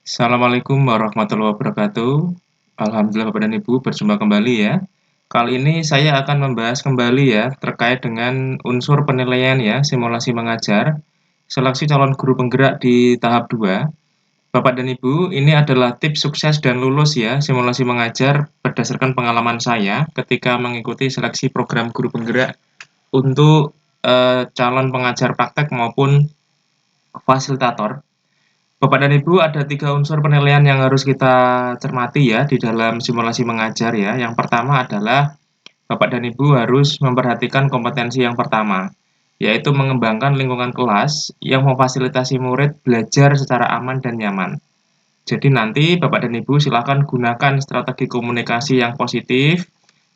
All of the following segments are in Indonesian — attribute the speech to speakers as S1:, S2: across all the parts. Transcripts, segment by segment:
S1: Assalamualaikum warahmatullahi wabarakatuh. Alhamdulillah Bapak dan Ibu berjumpa kembali ya. Kali ini saya akan membahas kembali ya terkait dengan unsur penilaian ya, simulasi mengajar, seleksi calon guru penggerak di tahap 2. Bapak dan Ibu, ini adalah tips sukses dan lulus ya, simulasi mengajar berdasarkan pengalaman saya ketika mengikuti seleksi program guru penggerak untuk calon pengajar praktek maupun fasilitator. Bapak dan Ibu, ada tiga unsur penilaian yang harus kita cermati ya di dalam simulasi mengajar ya. Yang pertama adalah Bapak dan Ibu harus memperhatikan kompetensi yang pertama, yaitu mengembangkan lingkungan kelas yang memfasilitasi murid belajar secara aman dan nyaman. Jadi nanti Bapak dan Ibu silakan gunakan strategi komunikasi yang positif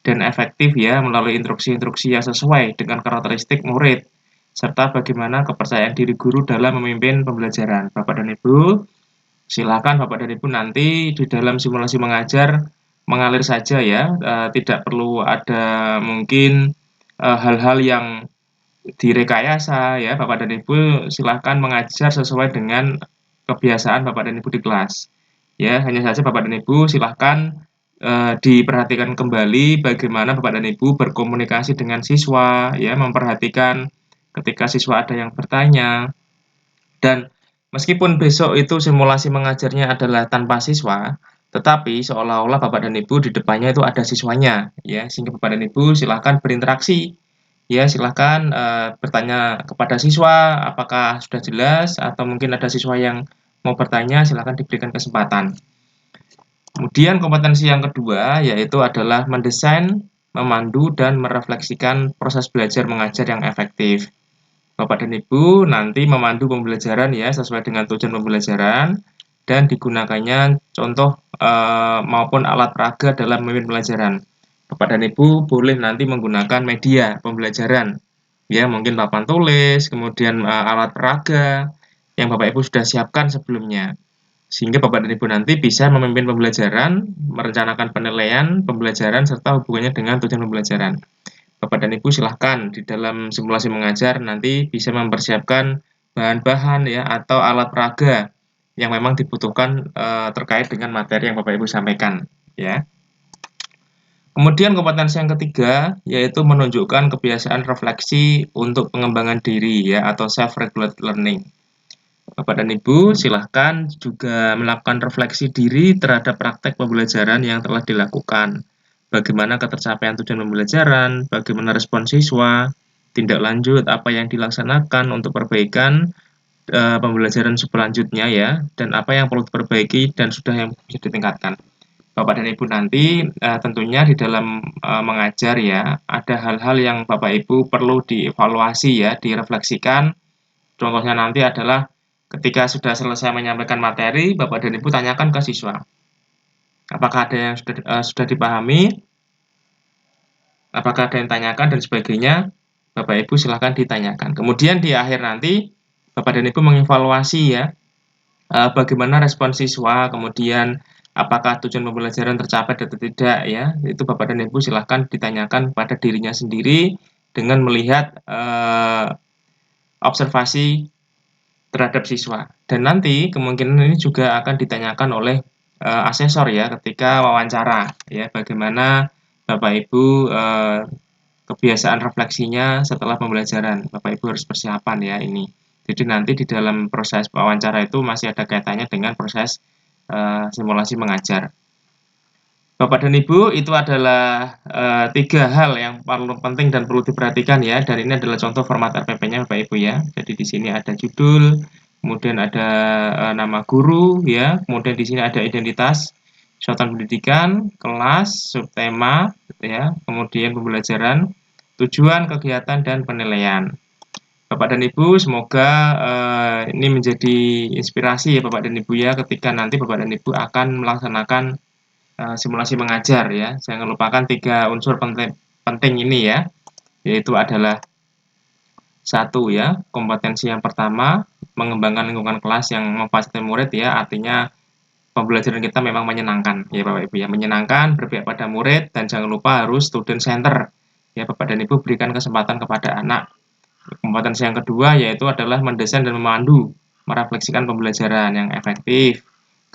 S1: dan efektif ya melalui instruksi-instruksi yang sesuai dengan karakteristik murid serta bagaimana kepercayaan diri guru dalam memimpin pembelajaran. Bapak dan Ibu, silakan Bapak dan Ibu nanti di dalam simulasi mengajar mengalir saja ya, tidak perlu ada mungkin hal-hal yang direkayasa ya. Bapak dan Ibu silakan mengajar sesuai dengan kebiasaan Bapak dan Ibu di kelas. Ya, hanya saja Bapak dan Ibu silakan diperhatikan kembali bagaimana Bapak dan Ibu berkomunikasi dengan siswa, ya, memperhatikan ketika siswa ada yang bertanya, dan meskipun besok itu simulasi mengajarnya adalah tanpa siswa, tetapi seolah-olah Bapak dan Ibu di depannya itu ada siswanya, ya, sehingga Bapak dan Ibu silakan berinteraksi, ya, silakan bertanya kepada siswa apakah sudah jelas atau mungkin ada siswa yang mau bertanya, silakan diberikan kesempatan. Kemudian kompetensi yang kedua yaitu adalah mendesain, memandu, dan merefleksikan proses belajar mengajar yang efektif. Bapak dan Ibu nanti memandu pembelajaran ya sesuai dengan tujuan pembelajaran dan digunakannya contoh maupun alat peraga dalam memimpin pembelajaran. Bapak dan Ibu boleh nanti menggunakan media pembelajaran ya mungkin papan tulis, kemudian alat peraga yang Bapak Ibu sudah siapkan sebelumnya. Sehingga Bapak dan Ibu nanti bisa memimpin pembelajaran, merencanakan penilaian pembelajaran serta hubungannya dengan tujuan pembelajaran. Bapak dan Ibu silahkan di dalam simulasi mengajar nanti bisa mempersiapkan bahan-bahan ya atau alat peraga yang memang dibutuhkan terkait dengan materi yang Bapak Ibu sampaikan ya. Kemudian kompetensi yang ketiga yaitu menunjukkan kebiasaan refleksi untuk pengembangan diri ya atau self regulate learning. Bapak dan Ibu silahkan juga melakukan refleksi diri terhadap praktek pembelajaran yang telah dilakukan. Bagaimana ketercapaian tujuan pembelajaran, bagaimana respon siswa, tindak lanjut apa yang dilaksanakan untuk perbaikan pembelajaran selanjutnya ya, dan apa yang perlu diperbaiki dan sudah yang bisa ditingkatkan. Bapak dan Ibu nanti tentunya di dalam mengajar ya, ada hal-hal yang Bapak Ibu perlu dievaluasi ya, direfleksikan. Contohnya nanti adalah ketika sudah selesai menyampaikan materi, Bapak dan Ibu tanyakan ke siswa, apakah ada yang sudah dipahami, apakah ada yang tanyakan dan sebagainya. Bapak Ibu silahkan ditanyakan. Kemudian di akhir nanti Bapak dan Ibu mengevaluasi ya bagaimana respon siswa, kemudian apakah tujuan pembelajaran tercapai atau tidak ya. Itu Bapak dan Ibu silahkan ditanyakan pada dirinya sendiri dengan melihat observasi terhadap siswa. Dan nanti kemungkinan ini juga akan ditanyakan oleh asesor ya ketika wawancara ya bagaimana Bapak Ibu kebiasaan refleksinya setelah pembelajaran. Bapak Ibu harus persiapan ya ini. Jadi nanti di dalam proses wawancara itu masih ada kaitannya dengan proses simulasi mengajar. Bapak dan Ibu, itu adalah tiga hal yang paling penting dan perlu diperhatikan ya. Dan ini adalah contoh format RPP-nya Bapak Ibu ya. Jadi di sini ada judul, kemudian ada nama guru ya, kemudian di sini ada identitas, satuan pendidikan, kelas, subtema ya, kemudian pembelajaran, tujuan, kegiatan, dan penilaian. Bapak dan Ibu, semoga ini menjadi inspirasi ya Bapak dan Ibu ya ketika nanti Bapak dan Ibu akan melaksanakan simulasi mengajar ya. Jangan lupakan tiga unsur penting ini ya, yaitu adalah satu ya, kompetensi yang pertama, mengembangkan lingkungan kelas yang memfasilitasi murid ya, artinya pembelajaran kita memang menyenangkan ya Bapak Ibu ya, menyenangkan, berpihak pada murid, dan jangan lupa harus student center ya. Bapak dan Ibu berikan kesempatan kepada anak. Kompetensi yang kedua yaitu adalah mendesain dan memandu, merefleksikan pembelajaran yang efektif.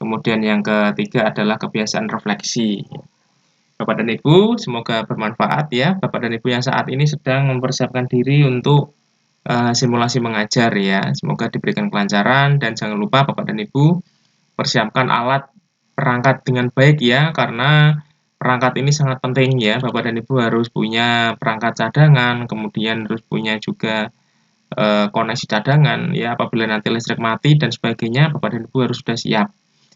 S1: Kemudian yang ketiga adalah kebiasaan refleksi. Bapak dan Ibu, semoga bermanfaat ya. Bapak dan Ibu yang saat ini sedang mempersiapkan diri untuk simulasi mengajar ya. Semoga diberikan kelancaran dan jangan lupa Bapak dan Ibu persiapkan alat perangkat dengan baik ya, karena perangkat ini sangat penting ya. Bapak dan Ibu harus punya perangkat cadangan, kemudian harus punya juga koneksi cadangan ya, apabila nanti listrik mati dan sebagainya, Bapak dan Ibu harus sudah siap.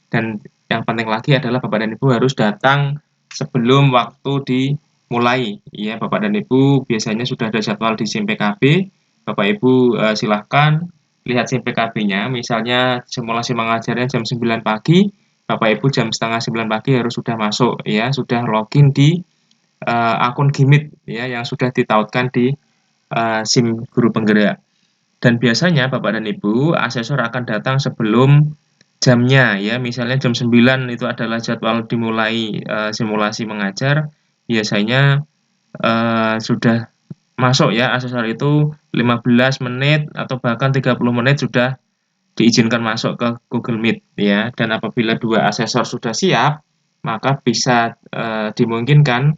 S1: Dan yang penting lagi adalah Bapak dan Ibu harus datang sebelum waktu dimulai ya. Bapak dan Ibu biasanya sudah ada jadwal di SIM PKB. Bapak Ibu silahkan lihat SIM PKB-nya, misalnya simulasi mengajarnya jam 9 pagi, Bapak Ibu jam setengah 9 pagi harus sudah masuk ya, sudah login di akun Gimit ya yang sudah ditautkan di SIM guru penggerak. Dan biasanya Bapak dan Ibu, asesor akan datang sebelum jamnya ya. Misalnya jam 9 itu adalah jadwal dimulai simulasi mengajar. Biasanya sudah masuk ya asesor itu 15 menit atau bahkan 30 menit sudah diizinkan masuk ke Google Meet ya. Dan apabila dua asesor sudah siap, maka bisa dimungkinkan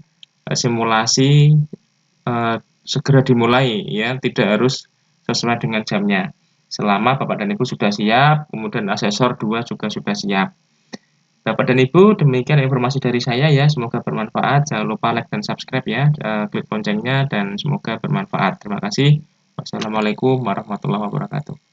S1: simulasi segera dimulai ya, tidak harus sesuai dengan jamnya. Selama Bapak dan Ibu sudah siap, kemudian asesor 2 juga sudah siap. Bapak dan Ibu, demikian informasi dari saya ya, semoga bermanfaat. Jangan lupa like dan subscribe ya, klik loncengnya dan semoga bermanfaat. Terima kasih. Wassalamualaikum warahmatullahi wabarakatuh.